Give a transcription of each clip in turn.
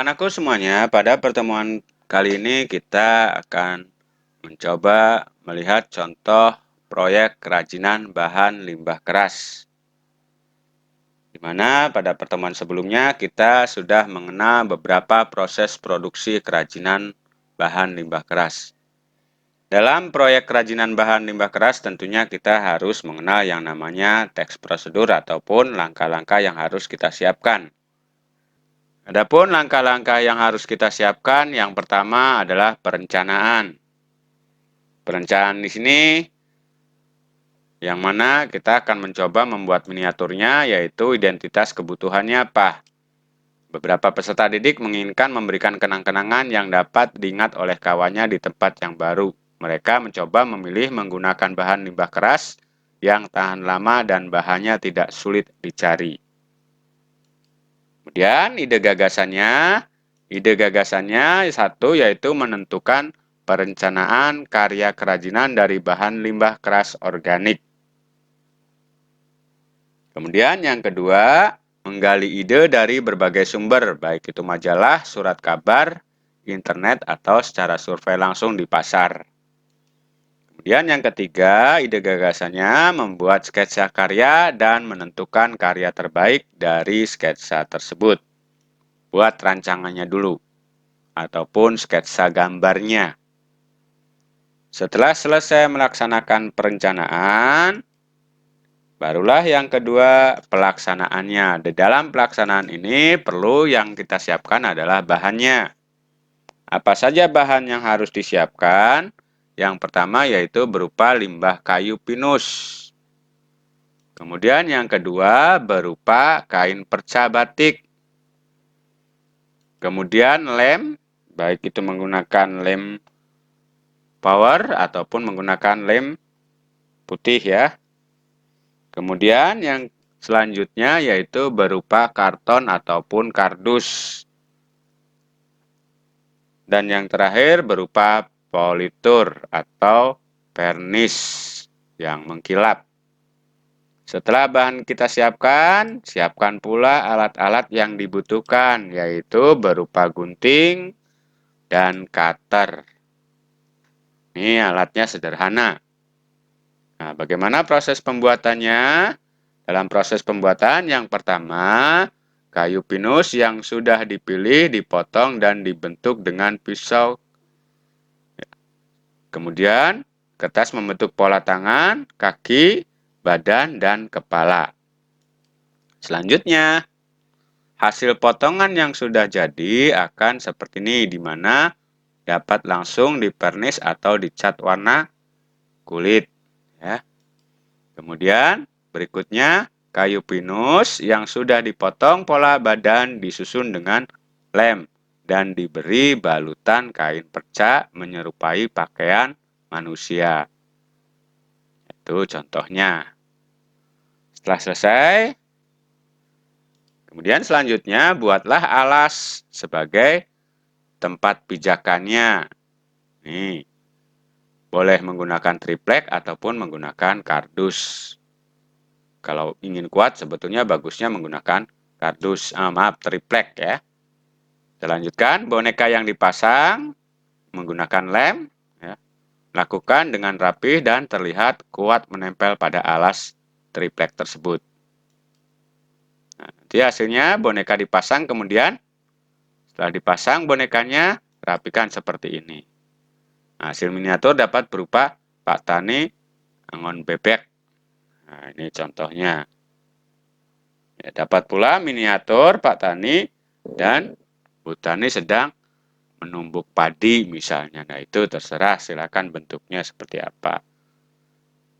anak-anakku semuanya, pada pertemuan kali ini kita akan mencoba melihat contoh proyek kerajinan bahan limbah keras. Di mana pada pertemuan sebelumnya kita sudah mengenal beberapa proses produksi kerajinan bahan limbah keras. Dalam proyek kerajinan bahan limbah keras tentunya kita harus mengenal yang namanya teks prosedur ataupun langkah-langkah yang harus kita siapkan. Adapun langkah-langkah yang harus kita siapkan, yang pertama adalah perencanaan. Perencanaan di sini yang mana kita akan mencoba membuat miniaturnya, yaitu identitas kebutuhannya apa. Beberapa peserta didik menginginkan memberikan kenang-kenangan yang dapat diingat oleh kawannya di tempat yang baru. Mereka mencoba memilih menggunakan bahan limbah keras yang tahan lama dan bahannya tidak sulit dicari. Kemudian ide gagasannya satu yaitu menentukan perencanaan karya kerajinan dari bahan limbah keras organik. Kemudian yang kedua, menggali ide dari berbagai sumber, baik itu majalah, surat kabar, internet, atau secara survei langsung di pasar. Kemudian yang ketiga, ide gagasannya membuat sketsa karya dan menentukan karya terbaik dari sketsa tersebut. Buat rancangannya dulu, ataupun sketsa gambarnya. Setelah selesai melaksanakan perencanaan, barulah yang kedua pelaksanaannya. Di dalam pelaksanaan ini perlu yang kita siapkan adalah bahannya. Apa saja bahan yang harus disiapkan? Yang pertama yaitu berupa limbah kayu pinus. Kemudian yang kedua berupa kain perca batik. Kemudian lem, baik itu menggunakan lem power ataupun menggunakan lem putih ya. Kemudian yang selanjutnya yaitu berupa karton ataupun kardus. Dan yang terakhir berupa politur atau vernis yang mengkilap. Setelah bahan kita siapkan, siapkan pula alat-alat yang dibutuhkan, yaitu berupa gunting dan cutter. Ini alatnya sederhana. Nah, bagaimana proses pembuatannya? Dalam proses pembuatan yang pertama, kayu pinus yang sudah dipilih, dipotong, dan dibentuk dengan pisau. Kemudian, kertas membentuk pola tangan, kaki, badan, dan kepala. Selanjutnya, hasil potongan yang sudah jadi akan seperti ini, di mana dapat langsung dipernis atau dicat warna kulit. Ya. Kemudian, berikutnya, kayu pinus yang sudah dipotong pola badan disusun dengan lem dan diberi balutan kain perca menyerupai pakaian manusia. Itu contohnya. Setelah selesai, kemudian selanjutnya buatlah alas sebagai tempat pijakannya. Nih, boleh menggunakan triplek ataupun menggunakan kardus. Kalau ingin kuat sebetulnya bagusnya menggunakan kardus, triplek ya. Kita lanjutkan, boneka yang dipasang menggunakan lem, ya, lakukan dengan rapih dan terlihat kuat menempel pada alas triplek tersebut. Nah, nanti hasilnya boneka dipasang, kemudian setelah dipasang bonekanya rapikan seperti ini. Nah, hasil miniatur dapat berupa Pak Tani angon bebek. Nah, ini contohnya. Ya, dapat pula miniatur Pak Tani dan Bu Tani sedang menumbuk padi misalnya. Nah, itu terserah, silakan bentuknya seperti apa.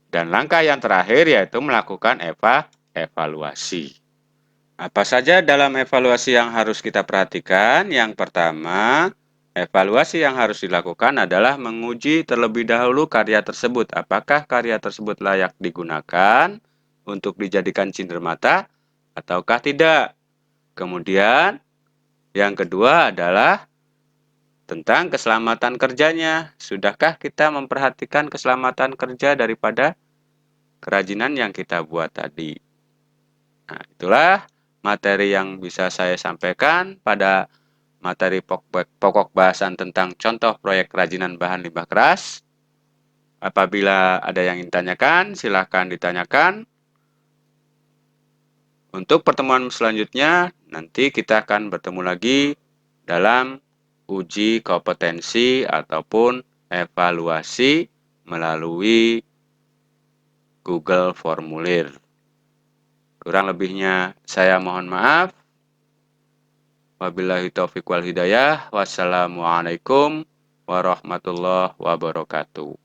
Dan langkah yang terakhir yaitu melakukan evaluasi. Apa saja dalam evaluasi yang harus kita perhatikan? Yang pertama, evaluasi yang harus dilakukan adalah menguji terlebih dahulu karya tersebut. Apakah karya tersebut layak digunakan untuk dijadikan cenderamata ataukah tidak? Kemudian, yang kedua adalah tentang keselamatan kerjanya. Sudahkah kita memperhatikan keselamatan kerja daripada kerajinan yang kita buat tadi? Nah, itulah materi yang bisa saya sampaikan pada materi pokok bahasan tentang contoh proyek kerajinan bahan limbah keras. Apabila ada yang ingin ditanyakan, silakan ditanyakan. Untuk pertemuan selanjutnya, nanti kita akan bertemu lagi dalam uji kompetensi ataupun evaluasi melalui Google Formulir. Kurang lebihnya saya mohon maaf. Wabillahi taufiq wal hidayah. Wassalamualaikum warahmatullahi wabarakatuh.